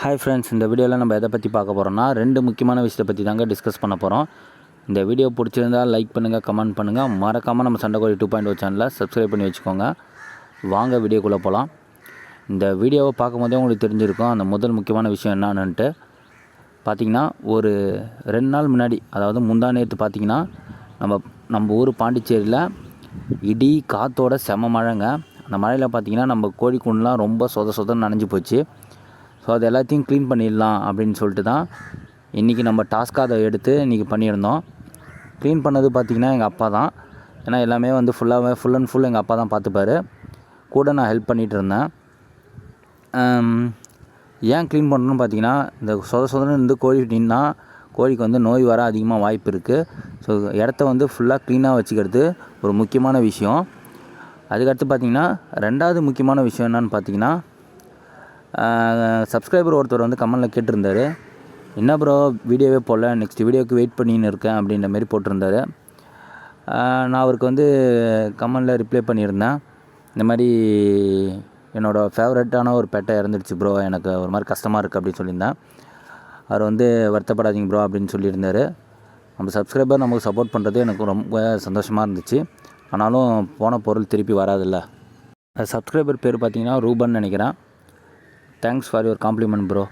Hi friends, இந்த வீடியோவில் நம்ம எதை பற்றி பார்க்க போகிறோம்னா ரெண்டு முக்கியமான விஷயத்தை பற்றி தாங்க டிஸ்கஸ் பண்ண போகிறோம். இந்த வீடியோ பிடிச்சிருந்தால் லைக் பண்ணுங்கள், கமெண்ட் பண்ணுங்கள், மறக்காமல் நம்ம சண்டைக்கோழி 2.0 சேனலை சப்ஸ்கிரைப் பண்ணி வச்சுக்கோங்க. வாங்க வீடியோக்குள்ளே போகலாம். இந்த வீடியோவை பார்க்கும்போதே உங்களுக்கு தெரிஞ்சிருக்கும் அந்த முதல் முக்கியமான விஷயம் என்னன்னுட்டு. பார்த்திங்கன்னா ஒரு 2 நாள் முன்னாடி, அதாவது முந்தா நேற்று பார்த்திங்கன்னா நம்ம ஊர் பாண்டிச்சேரியில் இடி காற்றோட செம மழைங்க. அந்த மழையில் பார்த்திங்கன்னா நம்ம கோழிக்கூண்டுலாம் ரொம்ப சொதன்னு நனைஞ்சு போச்சு. ஸோ அது எல்லாத்தையும் க்ளீன் பண்ணிடலாம் அப்படின்னு சொல்லிட்டு தான் இன்றைக்கி நம்ம டாஸ்க்காக அதை எடுத்து இன்றைக்கி பண்ணியிருந்தோம். க்ளீன் பண்ணது பார்த்திங்கன்னா எங்கள் அப்பா தான். ஏன்னா எல்லாமே வந்து ஃபுல் அண்ட் ஃபுல் எங்கள் அப்பா தான் பார்த்துப்பார். கூட நான் ஹெல்ப் பண்ணிகிட்டு இருந்தேன். ஏன் க்ளீன் பண்ணணும்னு பார்த்திங்கன்னா, இந்த சொதன்னு இருந்து கோழி நின்னா கோழிக்கு வந்து நோய் வர அதிகமாக வாய்ப்பு இருக்குது. ஸோ இடத்த வந்து ஃபுல்லாக க்ளீனாக வச்சுக்கிறது ஒரு முக்கியமான விஷயம். அதுக்கடுத்து பார்த்திங்கன்னா ரெண்டாவது முக்கியமான விஷயம் என்னென்னு பார்த்திங்கன்னா, சப்ஸ்கிரைபர் ஒருத்தர் வந்து கமெண்டில் கேட்டிருந்தார், என்ன ப்ரோ வீடியோவே போடல, நெக்ஸ்ட் வீடியோவுக்கு வெயிட் பண்ணின்னு இருக்கேன் அப்படின்ற மாரி போட்டிருந்தார். நான் அவருக்கு வந்து கமெண்டில் ரிப்ளை பண்ணியிருந்தேன். இந்த மாதிரி என்னோடய ஃபேவரட்டான ஒரு பெட்டை இறந்துடுச்சு ப்ரோ, எனக்கு ஒரு மாதிரி கஷ்டமாக இருக்குது அப்படின்னு சொல்லியிருந்தேன். அவர் வந்து வருத்தப்படாதீங்க ப்ரோ அப்படின்னு சொல்லியிருந்தார். நம்ம சப்ஸ்கிரைபர் நமக்கு சப்போர்ட் பண்ணுறது எனக்கு ரொம்ப சந்தோஷமாக இருந்துச்சு. ஆனாலும் போன பொருள் திருப்பி வராதில்ல. சப்ஸ்கிரைபர் பேர் பார்த்திங்கன்னா ரூபன் நினைக்கிறேன். Thanks for your compliment bro.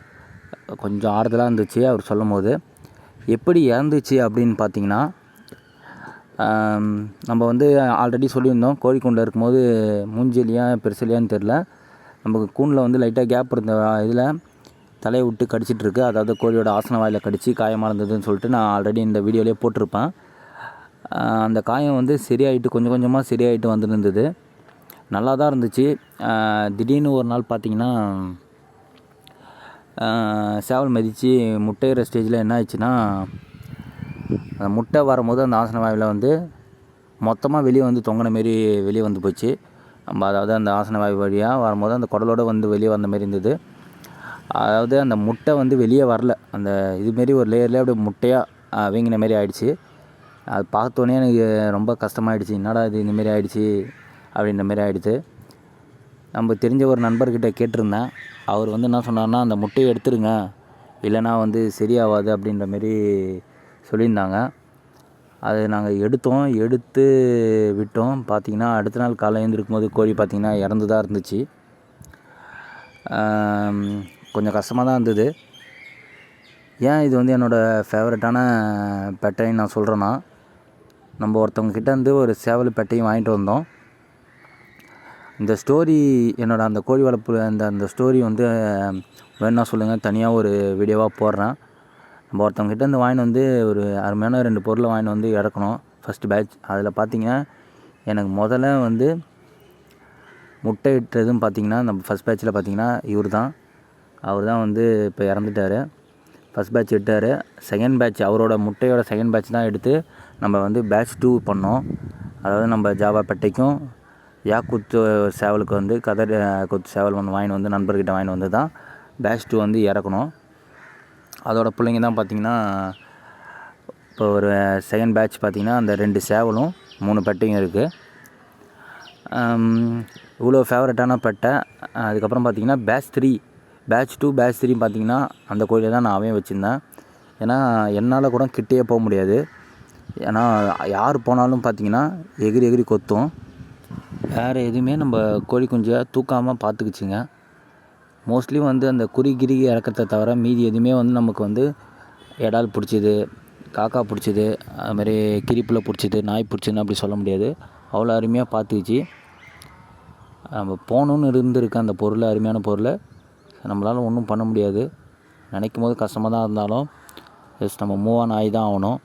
கொஞ்சம் ஆறுதலாக இருந்துச்சு அவர் சொல்லும் போது. எப்படி இறந்துச்சு அப்படின்னு பார்த்திங்கன்னா, நம்ம வந்து ஆல்ரெடி சொல்லியிருந்தோம், கோழிக்கூண்டில் இருக்கும்போது மூஞ்சிலியா பெருசிலியான்னு தெரில, நமக்கு கூண்டில் வந்து லைட்டாக கேப் இருந்த இதில் தலையை விட்டு கடிச்சிட்ருக்கு. அதாவது கோழியோட ஆசன வாயில் கடித்து காயமாக இருந்ததுன்னு சொல்லிட்டு நான் ஆல்ரெடி இந்த வீடியோலேயே போட்டிருப்பேன். அந்த காயம் வந்து சரியாயிட்டு கொஞ்சம் கொஞ்சமாக சரியாயிட்டு வந்துருந்தது. நல்லா தான் இருந்துச்சு. திடீர்னு ஒரு நாள் பார்த்திங்கன்னா, சேவல் மதித்து முட்டையிற ஸ்டேஜில் என்ன ஆயிடுச்சுன்னா, அந்த முட்டை வரும்போது அந்த ஆசன வாயில் வந்து மொத்தமாக வெளியே வந்து தொங்கின மாரி வெளியே வந்து போச்சு. நம்ம அதாவது அந்த ஆசன வாயு வழியாக வரும்போது அந்த குடலோடு வந்து வெளியே வந்த மாரி இருந்தது. அதாவது அந்த முட்டை வந்து வெளியே வரல, அந்த இதுமாரி ஒரு லேயர்லேயே அப்படியே முட்டையாக வீங்கின மாரி ஆகிடுச்சு. அது பார்த்தோன்னே எனக்கு ரொம்ப கஷ்டமாயிடுச்சு. என்னடா இது இந்தமாரி ஆகிடுச்சி அப்படின்ற மாரி ஆகிடுது. நம்ம தெரிஞ்ச ஒரு நண்பர்கிட்ட கேட்டிருந்தேன். அவர் வந்து என்ன சொன்னார்னா, அந்த முட்டையை எடுத்துருங்க, இல்லைனா வந்து சரியாகாது அப்படின்ற மாரி சொல்லியிருந்தாங்க. அது நாங்கள் எடுத்து விட்டோம். பார்த்திங்கன்னா அடுத்த நாள் காலையில் எழுந்திருக்கும் போது கோழி பார்த்திங்கன்னா இறந்து தான் இருந்துச்சு. கொஞ்சம் கஷ்டமாக தான் இருந்தது. ஏன் இது வந்து என்னோடய ஃபேவரட்டான பெட்டைன்னு நான் சொல்கிறேன்னா, நம்ம ஒருத்தவங்கக்கிட்ட வந்து ஒரு சேவல் பெட்டையும் வாங்கிட்டு வந்தோம். இந்த ஸ்டோரி என்னோடய அந்த கோழி வளர்ப்பு அந்த ஸ்டோரி வந்து வேணுன்னா சொல்லுங்கள், தனியாக ஒரு வீடியோவாக போடுறேன். நம்ம ஒருத்தவங்ககிட்ட இருந்து வாங்கிட்டு வந்து ஒரு அருமையான 2 பொருளை வாங்கிட்டு வந்து இறக்கணும், ஃபஸ்ட்டு பேட்ச். அதில் பார்த்திங்கன்னா எனக்கு முதல்ல வந்து முட்டை இட்டதுன்னு பார்த்திங்கன்னா, நம்ம ஃபஸ்ட் பேட்சில் பார்த்திங்கன்னா அவர் தான் வந்து இப்போ இறந்துட்டார். ஃபஸ்ட் பேட்ச் இட்டார். செகண்ட் பேட்ச் அவரோட முட்டையோட செகண்ட் பேட்ச் தான் எடுத்து நம்ம வந்து பேட்ச் 2 பண்ணோம். அதாவது நம்ம ஜாவா பெட்டைக்கும் யாக்குத்து சேவலுக்கு வந்து கதர் குத்து சேவல் ஒன்று வாங்கிட்டு வந்து நண்பர்கிட்ட வாங்கிட்டு வந்து தான் பேட்ச் 2 வந்து இறக்கணும். அதோட பிள்ளைங்க தான் பார்த்திங்கன்னா இப்போ ஒரு செகண்ட் பேட்ச் பார்த்திங்கன்னா அந்த 2 சேவலும் 3 பெட்டையும் இருக்குது. இவ்வளோ ஃபேவரட்டான பெட்டை. அதுக்கப்புறம் பார்த்திங்கன்னா பேட்ச் 2 பேட்ச் 3 பார்த்திங்கன்னா அந்த கோழியை தான் நான் அவையும் வச்சுருந்தேன். ஏன்னா என்னால் கூட கிட்டேயே போக முடியாது. ஏன்னா யார் போனாலும் பார்த்திங்கன்னா எகிரி கொத்தும். வேறு எதுவுமே நம்ம கோழி குஞ்சை தூக்காமல் பார்த்துக்குச்சுங்க. மோஸ்ட்லி வந்து அந்த குருகிரி இறக்கத்தை தவிர மீதி எதுவுமே வந்து நமக்கு வந்து எடால் பிடிச்சிது, காக்கா பிடிச்சிது, அதுமாதிரி கிரிப்பில் பிடிச்சிது, நாய் பிடிச்சிதுன்னு அப்படி சொல்ல முடியாது. அவ்வளோ அருமையாக பார்த்துக்குச்சு. நம்ம போகணுன்னு இருந்திருக்கு அந்த பொருள், அருமையான பொருள். நம்மளால் ஒன்றும் பண்ண முடியாது. நினைக்கும் போது கஷ்டமாக தான் இருந்தாலும் நம்ம மூவ் ஆன் ஆகி தான் ஆகணும்.